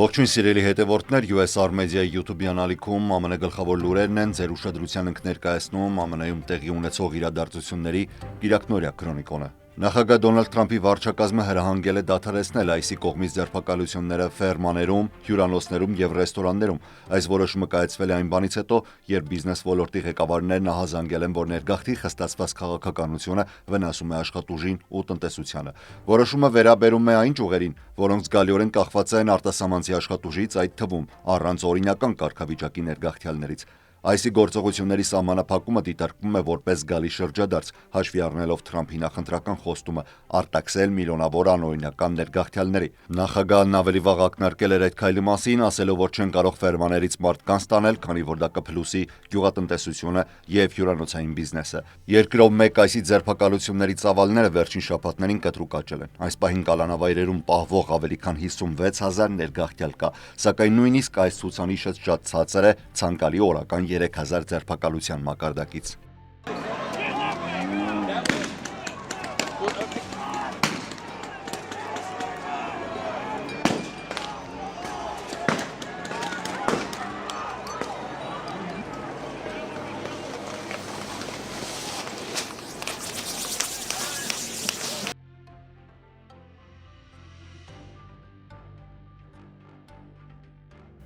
Ողջույն սիրելի հետևորդներ, US Armedia-ի YouTube-յան ալիքում ԱՄՆ գլխավոր լուրերն են ձեր ուշադրության ենք ներկայացնում ԱՄՆ-ում տեղի ունեցող իրադարձությունների գիրակնօրյա քրոնիկոնը։ Նախագահ Դոնալդ Թրամփի վարչակազմը հրահանգել է դադարեցնել ICE կողմից ձերբակալությունները ֆերմաներում, հյուրանոցներում եւ ռեստորաններում։ Այս որոշումը կայացվել է այն բանից հետո, երբ բիզնես ոլորտի ղեկավարներն ահազանգել են, որ ներգաղթի խստացված քաղաքականությունը վնասում է աշխատուժին ու տնտեսությանը։ Որոշումը վերաբերում է այն ճյուղերին, որոնք զգալիորեն կախված են արտասահմանցի աշխատուժից, այդ թվում առանց օրինական կարգավիճակի ներգաղթյալներից։ ICE գործողությունների սահմանափակումը դիտարկվում է որպես զգալի շրջադարձ, հաշվի առնելով Թրամփի նախընտրական խոստումը արտաքսել միլիոնավոր անօրինական ներգաղթյալների։ Նախագահն ավելի վաղ ակնարկել էր այդ քայլի մասին, ասելով, որ չեն կարող ֆերմաներից մարդկանց տանել, քանի որ դա կփլուսի գյուղատնտեսությունը եւ հյուրանոցային բիզնեսը։ Երկրով մեկ ICE ձերբակալությունների ծավալները վերջին շաբաթներին կտրուկ աճել են։ Այս պահին կալանավայրերում պահվող ավելի քան 56,000 ներգաղթյալ կա, սակայն նույնիսկ այս ցուցանիշը շատ ցածր է ցանկալի օրական 3000 ձերբակալության մակարդակից։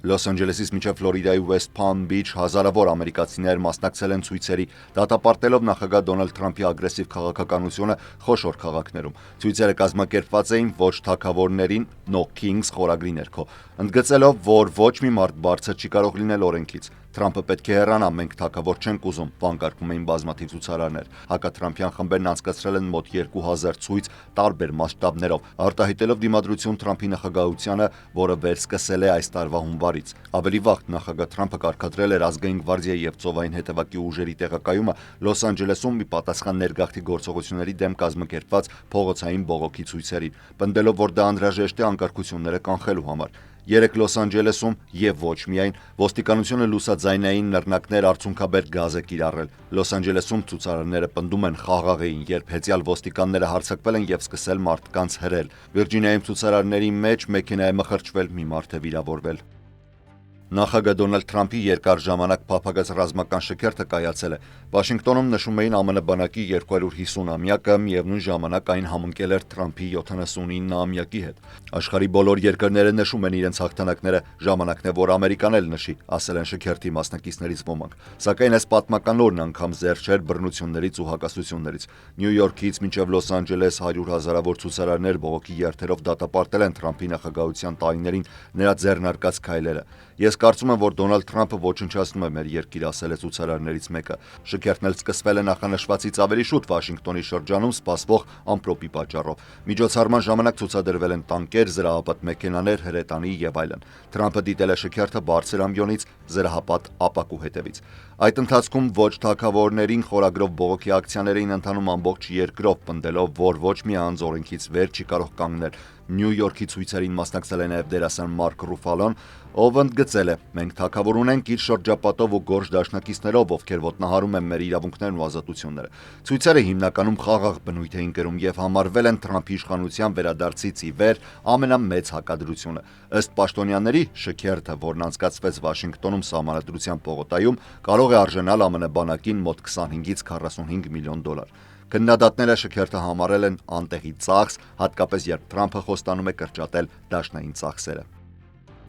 Լոս Անջելեսից մինչև Ֆլորիդայի West Palm Beach հազարավոր ամերիկացիներ մասնակցել են ցույցերի, դատապարտելով նախագահ Դոնալդ Թրամփի ագրեսիվ քաղաքականությունը խոշոր քաղաքներում։ Ցույցերը կազմակերպված էին ոչ թագավորներին No Kings խորագրի ներքո, ընդգծելով, որ ոչ մի մարդ բարձր չի կարող լինել օրենքից։ Թրամփը պետք է հեռանա, մենք թագավոր չենք ուզում, վանկարկում էին բազմաթիվ ցուցարարներ։ Հակաթրամփյան խմբերն անցկացրել են մոտ 2000 ցույց տարբեր մասշտաբներով, արտահայտելով դիմադրություն Թրամփի նախագահությանը, որը վերսկսել է այս տարվա հունվարից։ Ավելի վաղ նախագահ Թրամփը կարգադրել էր ազգային գվարդիայի եւ ծովային հետևակի ուժերի տեղակայումը Լոս Անջելեսում մի պատասխան ներգաղթի գործողությունների դեմ կազմակերպված փողոցային բողոքի ցույցերին, պնդելով, որ դա անհրաժեշտ է անկարգությունները կանխելու համար։ Երեկ Լոս Անջելեսում եւ ոչ միայն ոստիկանությունը լուսաձայնային նռնակներ արցունքաբեր գազ է կիրառել։ Լոս Անջելեսում ցուցարարները պնդում են խաղաղ էին, երբ հեծյալ ոստիկանները հարձակվել են եւ սկսել մարդկանց հրել։ Վիրջինիայում ցուցարարների մեջ մեքենա է մխրճվել, մի մարդ է վիրավորվել։ Նախագահ Դոնալդ Թրամփի երկար ժամանակ փափագած ռազմական շքերթը կայացել է։ Վաշինգտոնում նշում էին ԱՄՆ բանակի 250-ամյակը, միևնույն ժամանակ այն համընկել էր Թրամփի 79-ամյակի հետ։ Աշխարհի բոլոր երկրները նշում են իրենց հաղթանակները, ժամանակն է, որ Ամերիկան էլ նշի, ասել են շքերթի մասնակիցներից ոմանք։ Սակայն այս պատմական օրն անգամ զերծ չէր բռնություններից ու հակասություններից։ Նյու Յորքից մինչև Լոս Անջելես 100 հազարավոր ցուցարարներ բողոքի երթերով դատապարտել են Թրամփի նախագահության տարիներին նրա ձեռնարկած քայլերը։ Ես կարծում եմ, որ Դոնալդ Թրամփը ոչնչացնում է մեր երկիրը, ասել է ցուցարարներից մեկը։ Շքերթն էլ սկսվել է նախանշվածից ավելի շուտ Վաշինգտոնի շրջանում սպասվող ամպրոպի պատճառով։ Միջոցառման ժամանակ ցուցադրվել են տանկեր, զրահապատ մեքենաներ, հրետանի եւ այլն։ Թրամփը դիտել է շքերթը բարձր ամբիոնից զրահապատ ապակու հետևից։ Այդ ընթացքում ոչ թագավորներին խորագրով բողոքի ակցիաներ էին ընթանում ամբողջ երկրով, պնդելով, որ ոչ մի անձ օրենքից վեր չի կարող կանգնել։ Նյու Յորքի ցույցերին մասնակցել է նաև դերասան Մարկ Ռուֆալոն, ով ընդգծել է. «Մենք թագավոր ունենք իր շրջապատով ու գորշ դաշնակիցներով, ովքեր ոտնահարում են մեր իրավունքներն ու ազատությունները»։ Ցույցերը հիմնականում խաղաղ բնույթ էին կրում եւ համարվել են Թրամփի իշխանության վերադարձից ի վեր ամենամեծ հակադրությունը։ Ըստ պաշտոնյաների, շքերթը, որն անցկացվեց Վաշինգտոնում Սահմանադրության պողոտայում, կարող է արժանալ ԱՄՆ բանակին մոտ 25-ից 45 միլիոն դոլար։ Քննադատները շքերթը համարել են անտեղի ծախս, հատկապես երբ Թրամփը խոստանում է կրճատել դաշնային ծախսերը։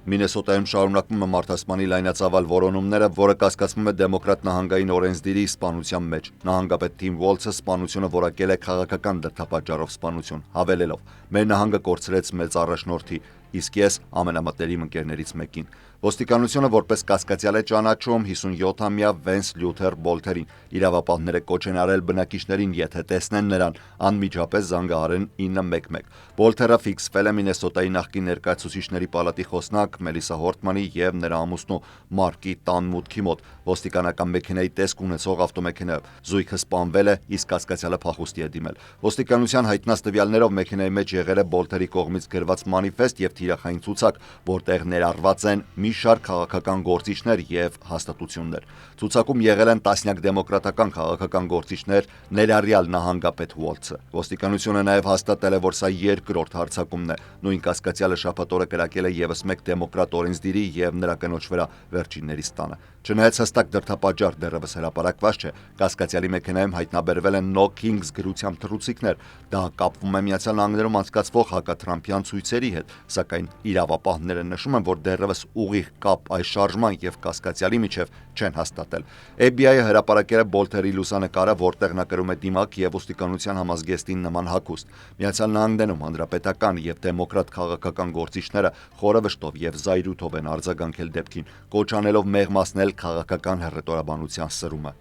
Մինեսոտայում շարունակվում է մարդասպանի լայնածավալ որոնումները, որը կասկածվում է դեմոկրատ նահանգային օրենսդիրի սպանության մեջ։ Նահանգապետ Թիմ Ուոլթսը սպանությունը որակել է քաղաքական դրդապատճառով սպանություն, հավելելով. «Մեր նահանգը կորցրեց մեծ առաջնորդի, իսկ ես ամենամտերիմ ընկերներից մեկին»։ Ոստիկանությունը որպես կասկածյալ է ճանաչում 57-ամյա Վենս Լյութեր Բոլթերին։ Իրավապահները կոչ են արել բնակիչներին, եթե տեսնեն նրան, անմիջապես զանգահարեն 911։ Բոլթերը ֆիքսվել է Մինեսոտայի նախկին ներկայացուցիչների պալատի խոսնակ Մելիսա Հորտմանի եւ նրա ամուսնու Մարկի տան մուտքի մոտ ոստիկանական մեքենայի տեսք ունեցող ավտոմեքենայով։ Զույգը սպանվել է, իսկ կասկածյալը փախուստի է դիմել։ Ոստիկանության հայտնած տվյալներով մեքենայի մեջ եղել է Բոլթերի կողմից գրված մանիֆեստ եւ թիրախային ցուցակ, որտեղ ներառված են մի շարք քաղաքական գործիչներ եւ հաստատություններ։ Ցուցակում եղել են տասնյակ դեմոկրատական քաղաքական գործիչներ, ներառյալ նահանգապետ Ուոլթսը։ Ոստիկանությունը նաեւ հաստատել է, որ սա երկրորդ հարձակումն է։ Նույն կասկածյալը շաբաթ օրը կրակել է եւս մեկ դեմոկրատ օրենսդիրի եւ նրա կնոջ վրա վերջիններիս տանը։ Չնայած հստակ դրդապատճառ դեռևս հրապարակված չէ, կասկածյալի մեքենայում հայտնաբերվել են No Kings գրությամբ թռուցիկներ։ Դա կապվում է Միացյալ Նահանգներում անցկացվող հակատրամփյան ցույցերի հետ, սակայն իրավապահները նշում են, որ դեռևս ուղիղ կապ այս շարժման եւ կասկածյալի միջև չեն հաստատել։ FBI-ը հրապարակել է Բոլթերի լուսանկարը, որտեղ նա կրում է դիմակ եւ ոստիկանության համազգեստին նման հագուստ։ Միացյալ Նահանգներում հանրապետական եւ դեմոկրատ քաղաքական գործիչները խորը վշտով եւ զայրույթով են արձագանքել դեպքին, կոչ անելով մեղմացնել քաղաքական հռետորաբանության սրումը։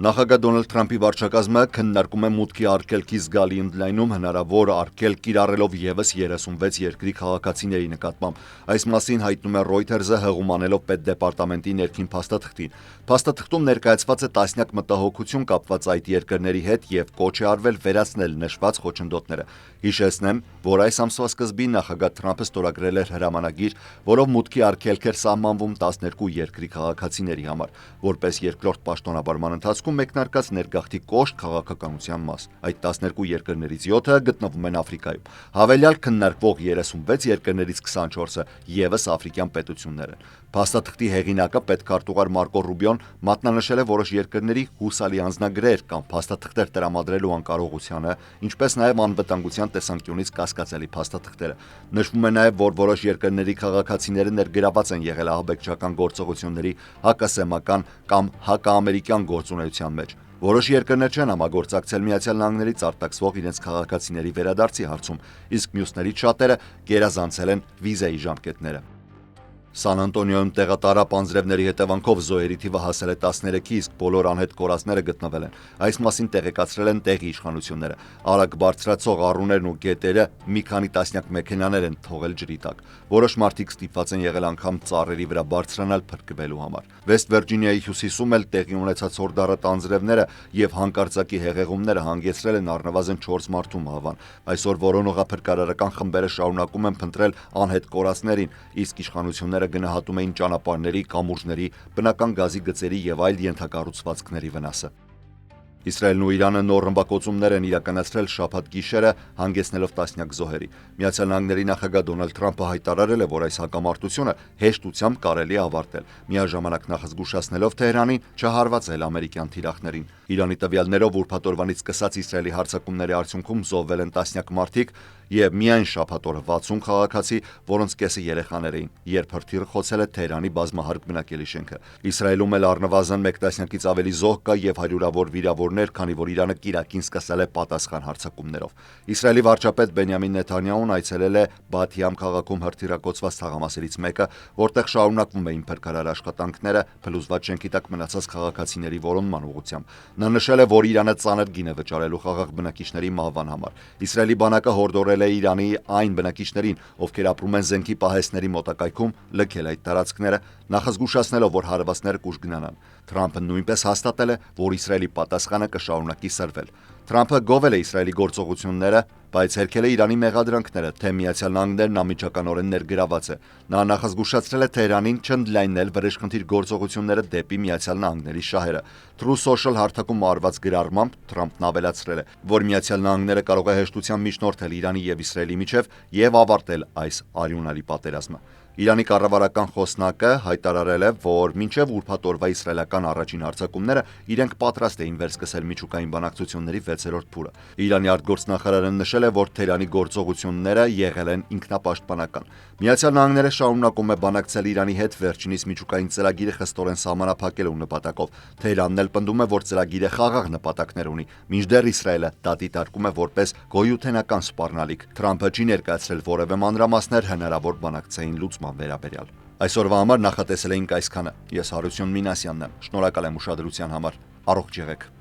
Նախագահ Դոնալդ Թրամփի վարչակազմը քննարկում է մուտքի արգելքի զգալի ընդլայնում հնարավոր արգելք կիրառելով եւս 36 երկրի քաղաքացիների նկատմամբ։ Այս մասին հայտնում է Reuters-ը հղումանելով Պետդեպարտամենտի ներքին փաստաթղթին։ Փաստաթղթում ներկայացված է տասնյակ մտահոգություն կապված այդ երկրների հետ եւ կոչ է արվել վերացնել նշված խոչընդոտները։ Հիշեցնեմ, որ այս ամսվա սկզբին նախագահ Թրամփը ստորագրել էր հրամանագիր, որով մուտքի արգելք էր սահմանվում 12 երկրի քաղաքացիների համար, որպես երկրորդ պաշտոնաբարման ընթացքում մեկնարկած ներգաղթի կոշտ քաղաքականության մաս։ Այդ 12 երկրներից 7-ը գտնվում են Աֆրիկայում։ Հավելյալ քննարկվող 36 երկրներից 24-ը եւս աֆրիկյան պետություններ են։ Փաստաթղթի հեղինակը պետքարտուղար Մարկո Ռուբիոն մատնանշել է որոշ երկրների հուսալի անձնագրեր կամ փաստաթղթեր տրամադրելու անկարողությանը, ինչպես նաեւ անվտանգության տեսանկյունից կասկածելի փաստաթղթերը։ Նշվում է նաեւ, որ որոշ երկրների քաղաքացիները ներգրաված են եղել ահաբեկչական գործողությունների, հակասեմական կամ հակաամերիկյան գործունեության մեջ։ Որոշ երկրներ չեն համագործակցել Միացյալ Նահանգներից արտաքսվող իրենց քաղաքացիների վերադարձի հարցում, իսկ մյուսներից շատերը գերազանցել են վիզայի ժամկետները։ Սան Անտոնիոյում տեղատարապ անձրևների հետևանքով զոհերի թիվը հասել է 13-ի, իսկ բոլոր անհետ կորածները գտնվել են։ Այս մասին տեղեկացրել են տեղի իշխանությունները։ Արագ բարձրացող առուներն ու գետերը մի քանի տասնյակ մեքենաներ են թողել ջրի տակ։ Որոշ մարդիկ ստիպված են եղել անգամ ծառերի վրա բարձրանալ փրկվելու համար։ Վեստ Վիրջինիայի հյուսիսում էլ տեղի ունեցած հորդառատ անձրևները եւ հանկարծակի հեղեղումները հանգեցրել են առնվազն 4 մարդու մահվան։ Այսօր որոնողափրկարարական խմբերը շարունակում են փնտրել անհետ կորածներին, իսկ իշխանությունները գնահատում էին ճանապարհների, կամուրջների, բնական գազի գծերի եւ այլ ենթակառուցվածքների վնասը։ Իսրայելն ու Իրանը նոր ռմբակոծումներ են իրականացրել շաբաթ գիշերը, հանգեցնելով տասնյակ զոհերի։ Միացյալ Նահանգների նախագահ Դոնալդ Թրամփը հայտարարել է, որ այս հակամարտությունը հեշտությամբ կարելի է ավարտել, միաժամանակ նախազգուշացնելով Թեհրանին չհարվածել ամերիկյան թիրախներին։ Իրանի տվյալներով ուրբաթ օրվանից սկսած Իսրայելի հարձակումների արդյունքում զոհվել են տասնյակ մարդիկ եւ միայն շաբաթ օրը 60 քաղաքացի, որոնց կեսը երեխաներ էին, երբ հրթիռը խոցել է Թեհրանի բազմահարկ բնակելի շենքը։ Իսրայելում էլ առնվազն 1 տասնյակից ավելի զոհ կա եւ հարյուրավոր վիրավորներ, քանի որ Իրանը կիրակին սկսել է պատասխան հարձակումներով։ Իսրայելի վարչապետ Բենյամին Նեթանյահուն այցելել է Բաթիամ քաղաքում հրթիռակոծված թաղամասերից մեկը, որտեղ շարունակվում էին փրկարար աշխատանքները փլուզված շենքի տակ մնացած քաղաքացիների որոնման ուղղությամբ։ Նա նշել է, որ Իրանը ծանր գին է վճարելու խաղաղ բնակիչների մահվան համար։ Իսրայելի բանակը հորդորել է Իրանի այն բնակիչներին, ովքեր ապրում են զենքի պահեստների մոտակայքում, լքել այդ տարածքները, նախազգուշացնելով, որ հարվածները կուժ գնանան։ Թրամփը նույնպես հաստատել է, որ Իսրայելի պատասխանը կշարունակի սրվել։ Թրամփը գովել է Իսրայելի գործողությունները, բայց հերքել է Իրանի մեղադրանքները, թե Միացյալ Նահանգներն անմիջականորեն ներգրաված է։ Նա նախազգուշացրել է Թեհրանին չընդլայնել վրեժխնդիր գործողությունները դեպի Միացյալ Նահանգների շահերը։ True Social հարթակում արված գրառմամբ Թրամփն ավելացրել է, որ Միացյալ Նահանգները կարող է հեշտությամբ միջնորդել Իրանի եւ Իսրայելի միջև եւ ավարտել այս արյունալի պատերազմը։ Իրանի կառավարական խոսնակը հայտարարել է, որ մինչև ուրբաթ օրվա իսրայելական առաջին հարձակումները իրենք պատրաստ էին վերսկսել միջուկային բանակցությունների 6-րդ փուլը։ Իրանի արտգործնախարարը նշել է, որ Թեհրանի գործողությունները եղել են ինքնապաշտպանական։ Միացյալ Նահանգները շարունակում է բանակցել Իրանի հետ վերջինիս միջուկային ծրագիրը խստորեն սահմանափակելու նպատակով։ Թեհրանն էլ պնդում է, որ ծրագիրը խաղաղ նպատակներ ունի, մինչդեռ Իսրայելը դա դիտարկում է որպես գոյութենական սպառնալիք։ Թրամփը չի ներկայացրել որևէ մանրամասներ հնարավոր բանակցային լուծման վերաբերյալ։ Այսօրվա համար նախատեսել էինք այսքանը։ Ես Հարություն Մինասյանն եմ։ Շնորհակալ եմ ուշադրության համար։ Առողջ եղեք։